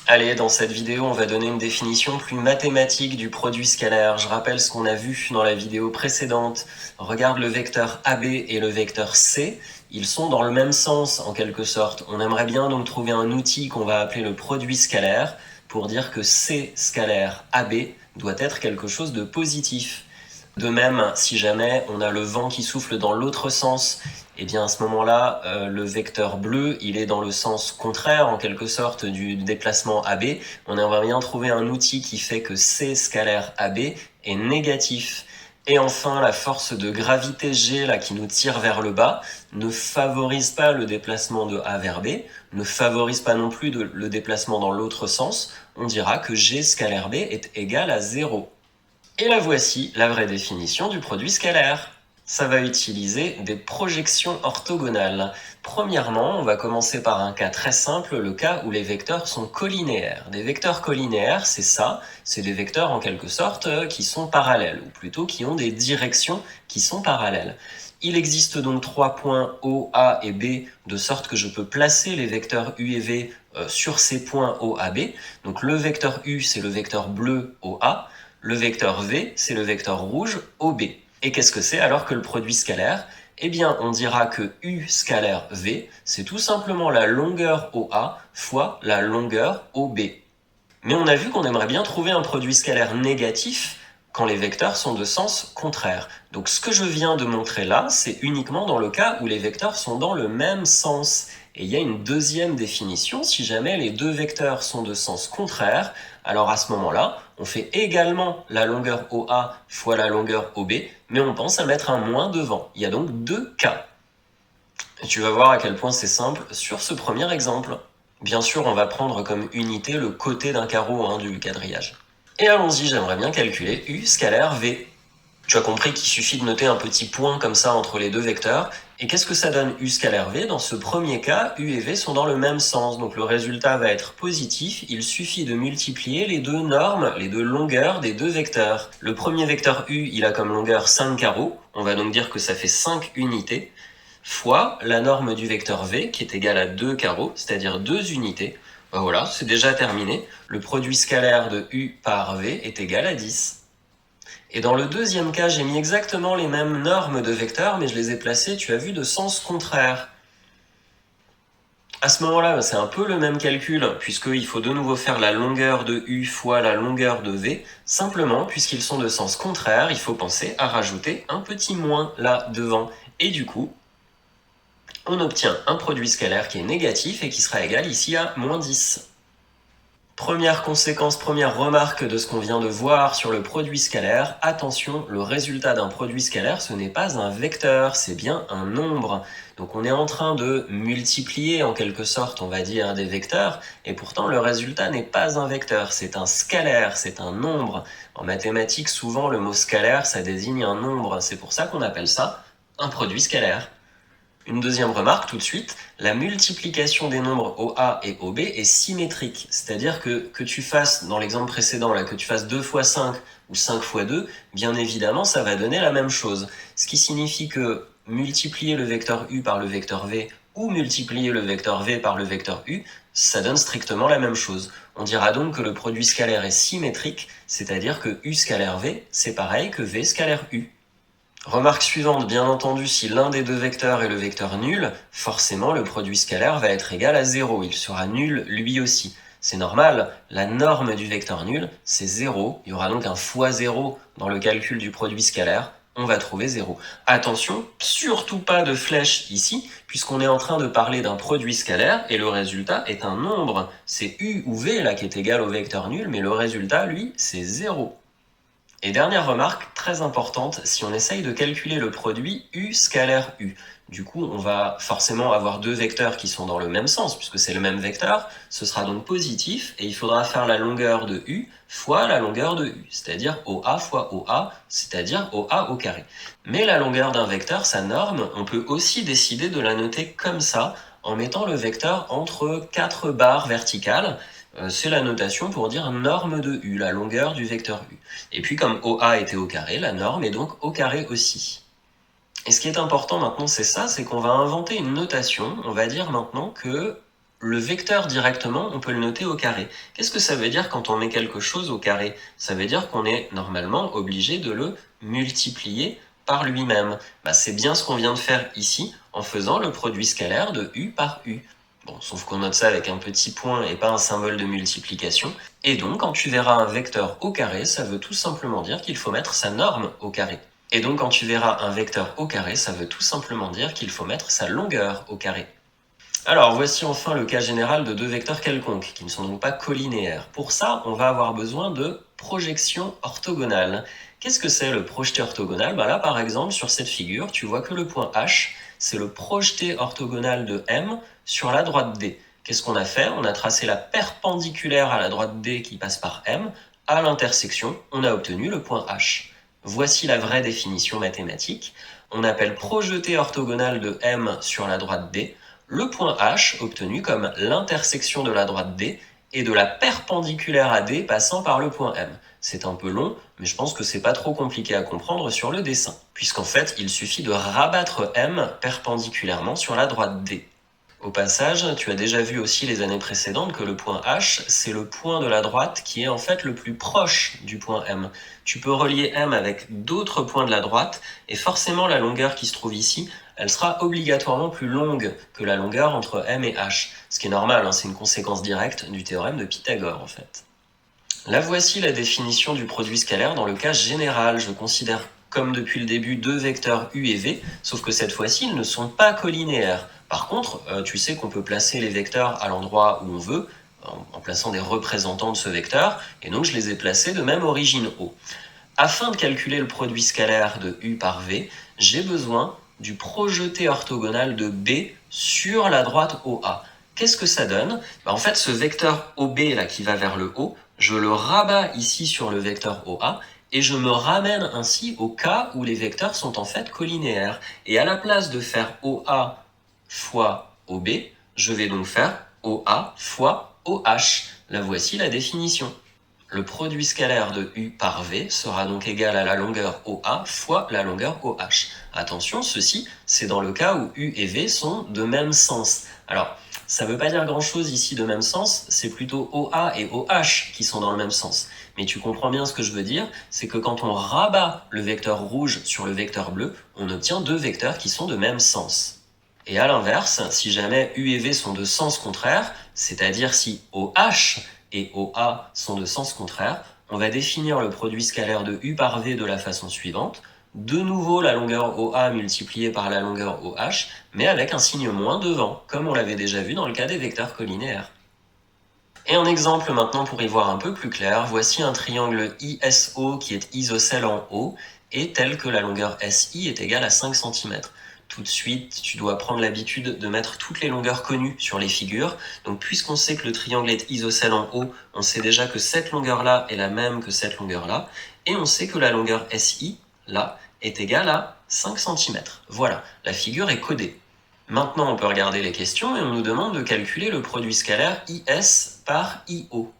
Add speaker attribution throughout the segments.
Speaker 1: Allez, dans cette vidéo, on va donner une définition plus mathématique du produit scalaire. Je rappelle ce qu'on a vu dans la vidéo précédente. Regarde le vecteur AB et le vecteur C. Ils sont dans le même sens, en quelque sorte. On aimerait bien donc trouver un outil qu'on va appeler le produit scalaire pour dire que C scalaire AB doit être quelque chose de positif. De même, si jamais on a le vent qui souffle dans l'autre sens, et bien à ce moment-là, le vecteur bleu, il est dans le sens contraire, en quelque sorte, du déplacement AB. On aimerait bien trouver un outil qui fait que C scalaire AB est négatif. Et enfin, la force de gravité G, là, qui nous tire vers le bas, ne favorise pas le déplacement de A vers B, ne favorise pas non plus le déplacement dans l'autre sens. On dira que G scalaire B est égal à 0. Et la voici, la vraie définition du produit scalaire. Ça va utiliser des projections orthogonales. Premièrement, on va commencer par un cas très simple, le cas où les vecteurs sont collinéaires. Des vecteurs collinéaires, c'est ça, c'est des vecteurs en quelque sorte qui sont parallèles, ou plutôt qui ont des directions qui sont parallèles. Il existe donc 3 points O, A et B, de sorte que je peux placer les vecteurs U et V sur ces points O, A, B. Donc le vecteur U, c'est le vecteur bleu OA. Le vecteur V, c'est le vecteur rouge OB. Et qu'est-ce que c'est alors que le produit scalaire? Eh bien, on dira que U scalaire V, c'est tout simplement la longueur OA fois la longueur OB. Mais on a vu qu'on aimerait bien trouver un produit scalaire négatif quand les vecteurs sont de sens contraire. Donc ce que je viens de montrer là, c'est uniquement dans le cas où les vecteurs sont dans le même sens. Et il y a une deuxième définition, si jamais les deux vecteurs sont de sens contraire, alors à ce moment-là, on fait également la longueur OA fois la longueur OB, mais on pense à mettre un moins devant. Il y a donc deux cas. Et tu vas voir à quel point c'est simple sur ce premier exemple. Bien sûr, on va prendre comme unité le côté d'un carreau du quadrillage. Et allons-y, j'aimerais bien calculer U scalaire V. Tu as compris qu'il suffit de noter un petit point comme ça entre les deux vecteurs. Et qu'est-ce que ça donne U scalaire V? Dans ce premier cas, U et V sont dans le même sens, donc le résultat va être positif. Il suffit de multiplier les deux normes, les deux longueurs des deux vecteurs. Le premier vecteur U, il a comme longueur 5 carreaux. On va donc dire que ça fait 5 unités, fois la norme du vecteur V, qui est égale à 2 carreaux, c'est-à-dire 2 unités. Ben voilà, c'est déjà terminé. Le produit scalaire de U par V est égal à 10. Et dans le deuxième cas, j'ai mis exactement les mêmes normes de vecteurs, mais je les ai placées, tu as vu, de sens contraire. À ce moment-là, c'est un peu le même calcul, puisqu'il faut de nouveau faire la longueur de U fois la longueur de V. Simplement, puisqu'ils sont de sens contraire, il faut penser à rajouter un petit moins là devant. Et du coup, on obtient un produit scalaire qui est négatif et qui sera égal ici à moins 10. Première conséquence, première remarque de ce qu'on vient de voir sur le produit scalaire. Attention, le résultat d'un produit scalaire, ce n'est pas un vecteur, c'est bien un nombre. Donc on est en train de multiplier en quelque sorte, on va dire, des vecteurs, et pourtant le résultat n'est pas un vecteur, c'est un scalaire, c'est un nombre. En mathématiques, souvent le mot scalaire, ça désigne un nombre, c'est pour ça qu'on appelle ça un produit scalaire. Une deuxième remarque tout de suite, la multiplication des nombres OA et OB est symétrique. C'est-à-dire que tu fasses, dans l'exemple précédent, là, que tu fasses 2 fois 5 ou 5 fois 2, bien évidemment, ça va donner la même chose. Ce qui signifie que multiplier le vecteur U par le vecteur V ou multiplier le vecteur V par le vecteur U, ça donne strictement la même chose. On dira donc que le produit scalaire est symétrique, c'est-à-dire que U scalaire V, c'est pareil que V scalaire U. Remarque suivante, bien entendu, si l'un des deux vecteurs est le vecteur nul, forcément le produit scalaire va être égal à 0, il sera nul lui aussi. C'est normal, la norme du vecteur nul, c'est 0, il y aura donc un fois 0 dans le calcul du produit scalaire, on va trouver 0. Attention, surtout pas de flèche ici, puisqu'on est en train de parler d'un produit scalaire, et le résultat est un nombre. C'est U ou V là qui est égal au vecteur nul, mais le résultat, lui, c'est 0. Et dernière remarque, très importante, si on essaye de calculer le produit U scalaire U, du coup on va forcément avoir deux vecteurs qui sont dans le même sens, puisque c'est le même vecteur, ce sera donc positif, et il faudra faire la longueur de U fois la longueur de U, c'est-à-dire OA fois OA, c'est-à-dire OA au carré. Mais la longueur d'un vecteur, sa norme, on peut aussi décider de la noter comme ça, en mettant le vecteur entre 4 barres verticales. C'est la notation pour dire norme de U, la longueur du vecteur U. Et puis comme OA était au carré, la norme est donc au carré aussi. Et ce qui est important maintenant, c'est ça, c'est qu'on va inventer une notation. On va dire maintenant que Le vecteur directement, on peut le noter au carré. Qu'est-ce que ça veut dire quand on met quelque chose au carré? Ça veut dire qu'on est normalement obligé de le multiplier par lui-même. C'est bien ce qu'on vient de faire ici en faisant le produit scalaire de u par u. Bon, sauf qu'on note ça avec un petit point et pas un symbole de multiplication. Et donc, quand tu verras un vecteur au carré, ça veut tout simplement dire qu'il faut mettre sa norme au carré. Et donc, quand tu verras un vecteur au carré, ça veut tout simplement dire qu'il faut mettre sa longueur au carré. Alors, voici enfin le cas général de deux vecteurs quelconques, qui ne sont donc pas collinéaires. Pour ça, on va avoir besoin de projection orthogonale. Qu'est-ce que c'est le projeté orthogonal? Là, par exemple, sur cette figure, tu vois que le point H, c'est le projeté orthogonal de M sur la droite D. Qu'est-ce qu'on a fait? On a tracé la perpendiculaire à la droite D qui passe par M. À l'intersection, on a obtenu le point H. Voici la vraie définition mathématique. On appelle projeté orthogonal de M sur la droite D le point H obtenu comme l'intersection de la droite D et de la perpendiculaire à D passant par le point M. C'est un peu long, mais je pense que c'est pas trop compliqué à comprendre sur le dessin, puisqu'en fait, il suffit de rabattre M perpendiculairement sur la droite D. Au passage, tu as déjà vu aussi les années précédentes que le point H, c'est le point de la droite qui est en fait le plus proche du point M. Tu peux relier M avec d'autres points de la droite, et forcément la longueur qui se trouve ici, elle sera obligatoirement plus longue que la longueur entre M et H. Ce qui est normal, c'est une conséquence directe du théorème de Pythagore en fait. Là voici la définition du produit scalaire dans le cas général. Je considère comme depuis le début deux vecteurs u et v, sauf que cette fois-ci, ils ne sont pas collinéaires. Par contre, tu sais qu'on peut placer les vecteurs à l'endroit où on veut, en plaçant des représentants de ce vecteur, et donc je les ai placés de même origine O. Afin de calculer le produit scalaire de u par v, j'ai besoin du projeté orthogonal de b sur la droite OA. Qu'est-ce que ça donne? En fait, ce vecteur OB là qui va vers le haut, je le rabats ici sur le vecteur OA, et je me ramène ainsi au cas où les vecteurs sont en fait collinéaires. Et à la place de faire OA fois OB, je vais donc faire OA fois OH. Là voici la définition. Le produit scalaire de U par V sera donc égal à la longueur OA fois la longueur OH. Attention, ceci, c'est dans le cas où U et V sont de même sens. Alors, ça ne veut pas dire grand-chose ici de même sens, c'est plutôt OA et OH qui sont dans le même sens. Mais tu comprends bien ce que je veux dire, c'est que quand on rabat le vecteur rouge sur le vecteur bleu, on obtient deux vecteurs qui sont de même sens. Et à l'inverse, si jamais U et V sont de sens contraire, c'est-à-dire si OH et OA sont de sens contraire, on va définir le produit scalaire de U par V de la façon suivante. De nouveau la longueur OA multipliée par la longueur OH, mais avec un signe moins devant, comme on l'avait déjà vu dans le cas des vecteurs collinéaires. Et un exemple maintenant pour y voir un peu plus clair, voici un triangle ISO qui est isocèle en haut, et tel que la longueur SI est égale à 5 cm. Tout de suite, tu dois prendre l'habitude de mettre toutes les longueurs connues sur les figures. Donc puisqu'on sait que le triangle est isocèle en haut, on sait déjà que cette longueur-là est la même que cette longueur-là. Et on sait que la longueur SI, là, est égale à 5 cm. Voilà, la figure est codée. Maintenant, on peut regarder les questions et on nous demande de calculer le produit scalaire IS par IO.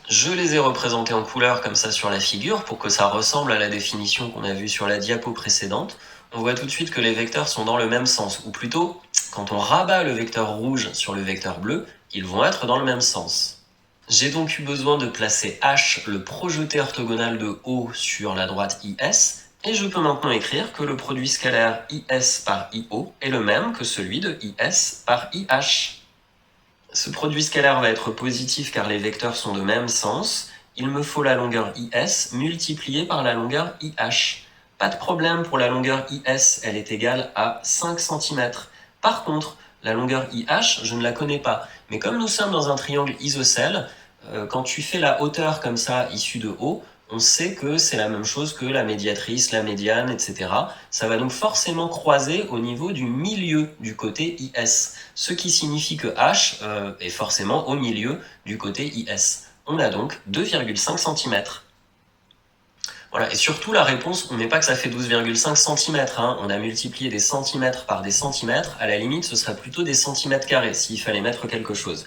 Speaker 1: Je les ai représentés en couleur comme ça sur la figure pour que ça ressemble à la définition qu'on a vue sur la diapo précédente. On voit tout de suite que les vecteurs sont dans le même sens, ou plutôt, quand on rabat le vecteur rouge sur le vecteur bleu, ils vont être dans le même sens. J'ai donc eu besoin de placer H, le projeté orthogonal de O, sur la droite IS, et je peux maintenant écrire que le produit scalaire IS par IO est le même que celui de IS par IH. Ce produit scalaire va être positif car les vecteurs sont de même sens. Il me faut la longueur IS multipliée par la longueur IH. Pas de problème pour la longueur IS, elle est égale à 5 cm. Par contre, la longueur IH, je ne la connais pas. Mais comme nous sommes dans un triangle isocèle, quand tu fais la hauteur comme ça, issue de haut, on sait que c'est la même chose que la médiatrice, la médiane, etc. Ça va donc forcément croiser au niveau du milieu du côté IS, ce qui signifie que H est forcément au milieu du côté IS. On a donc 2,5 cm. Voilà, et surtout la réponse, on ne met pas que ça fait 12,5 cm, on a multiplié des centimètres par des centimètres, à la limite ce serait plutôt des centimètres carrés s'il fallait mettre quelque chose.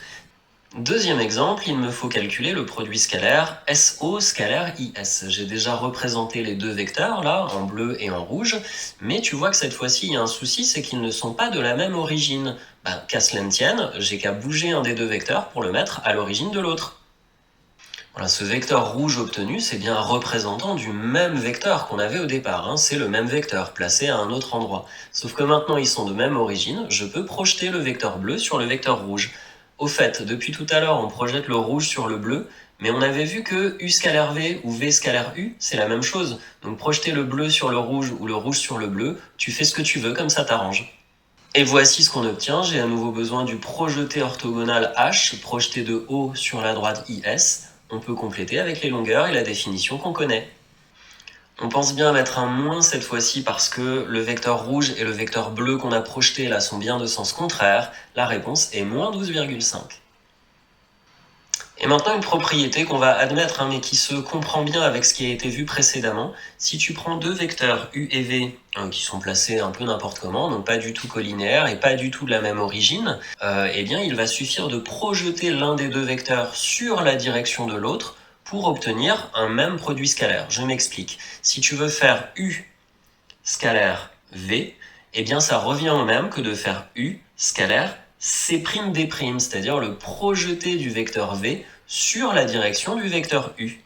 Speaker 1: Deuxième exemple, il me faut calculer le produit scalaire SO scalaire IS. J'ai déjà représenté les deux vecteurs, là, en bleu et en rouge, mais tu vois que cette fois-ci, il y a un souci, c'est qu'ils ne sont pas de la même origine. Qu'à cela ne tienne, j'ai qu'à bouger un des deux vecteurs pour le mettre à l'origine de l'autre. Voilà, ce vecteur rouge obtenu, c'est bien un représentant du même vecteur qu'on avait au départ, hein. C'est le même vecteur, placé à un autre endroit. Sauf que maintenant ils sont de même origine, je peux projeter le vecteur bleu sur le vecteur rouge. Au fait, depuis tout à l'heure, on projette le rouge sur le bleu, mais on avait vu que U scalaire V ou V scalaire U, c'est la même chose. Donc projeter le bleu sur le rouge ou le rouge sur le bleu, tu fais ce que tu veux, comme ça t'arrange. Et voici ce qu'on obtient. J'ai à nouveau besoin du projeté orthogonal H, projeté de haut sur la droite IS. On peut compléter avec les longueurs et la définition qu'on connaît. On pense bien mettre un moins cette fois-ci parce que le vecteur rouge et le vecteur bleu qu'on a projeté là sont bien de sens contraire. La réponse est moins 12,5. Et maintenant une propriété qu'on va admettre, mais qui se comprend bien avec ce qui a été vu précédemment. Si tu prends deux vecteurs U et V qui sont placés un peu n'importe comment, donc pas du tout collinéaires et pas du tout de la même origine, eh bien il va suffire de projeter l'un des deux vecteurs sur la direction de l'autre pour obtenir un même produit scalaire. Je m'explique. Si tu veux faire U scalaire V, eh bien ça revient au même que de faire U scalaire C'D', c'est-à-dire le projeté du vecteur V sur la direction du vecteur U.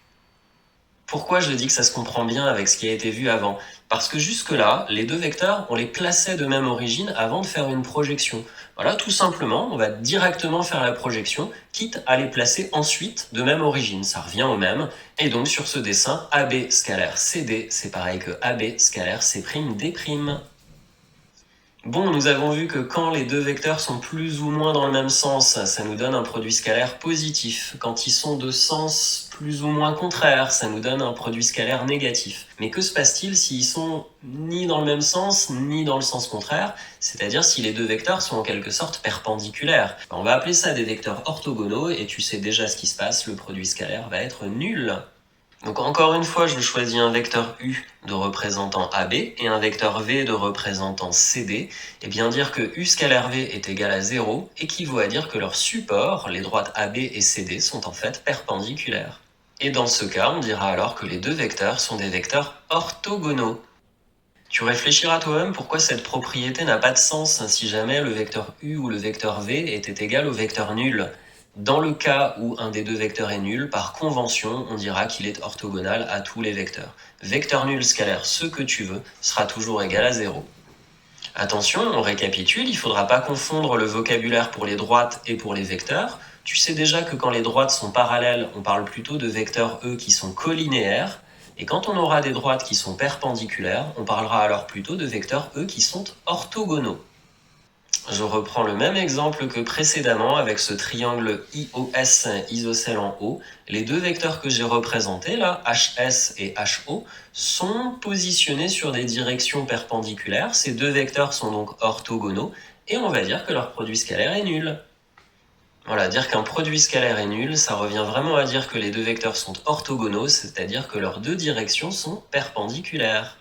Speaker 1: Pourquoi je dis que ça se comprend bien avec ce qui a été vu avant? Parce que jusque-là, les deux vecteurs, on les plaçait de même origine avant de faire une projection. Voilà, tout simplement, on va directement faire la projection, quitte à les placer ensuite de même origine. Ça revient au même. Et donc sur ce dessin, AB scalaire CD, c'est pareil que AB scalaire C'D'. Bon, nous avons vu que quand les deux vecteurs sont plus ou moins dans le même sens, ça nous donne un produit scalaire positif. Quand ils sont de sens plus ou moins contraire, ça nous donne un produit scalaire négatif. Mais que se passe-t-il s'ils sont ni dans le même sens, ni dans le sens contraire, c'est-à-dire si les deux vecteurs sont en quelque sorte perpendiculaires? On va appeler ça des vecteurs orthogonaux, et tu sais déjà ce qui se passe, le produit scalaire va être nul. Donc encore une fois, je choisis un vecteur U de représentant AB et un vecteur V de représentant CD. Et bien dire que U scalaire V est égal à 0 équivaut à dire que leurs supports, les droites AB et CD, sont en fait perpendiculaires. Et dans ce cas, on dira alors que les deux vecteurs sont des vecteurs orthogonaux. Tu réfléchiras toi-même pourquoi cette propriété n'a pas de sens si jamais le vecteur U ou le vecteur V était égal au vecteur nul. Dans le cas où un des deux vecteurs est nul, par convention, on dira qu'il est orthogonal à tous les vecteurs. Vecteur nul scalaire ce que tu veux sera toujours égal à 0. Attention, on récapitule, il ne faudra pas confondre le vocabulaire pour les droites et pour les vecteurs. Tu sais déjà que quand les droites sont parallèles, on parle plutôt de vecteurs E qui sont collinéaires. Et quand on aura des droites qui sont perpendiculaires, on parlera alors plutôt de vecteurs E qui sont orthogonaux. Je reprends le même exemple que précédemment avec ce triangle IOS isocèle en haut. Les deux vecteurs que j'ai représentés là, HS et HO, sont positionnés sur des directions perpendiculaires. Ces deux vecteurs sont donc orthogonaux et on va dire que leur produit scalaire est nul. Voilà, dire qu'un produit scalaire est nul, ça revient vraiment à dire que les deux vecteurs sont orthogonaux, c'est-à-dire que leurs deux directions sont perpendiculaires.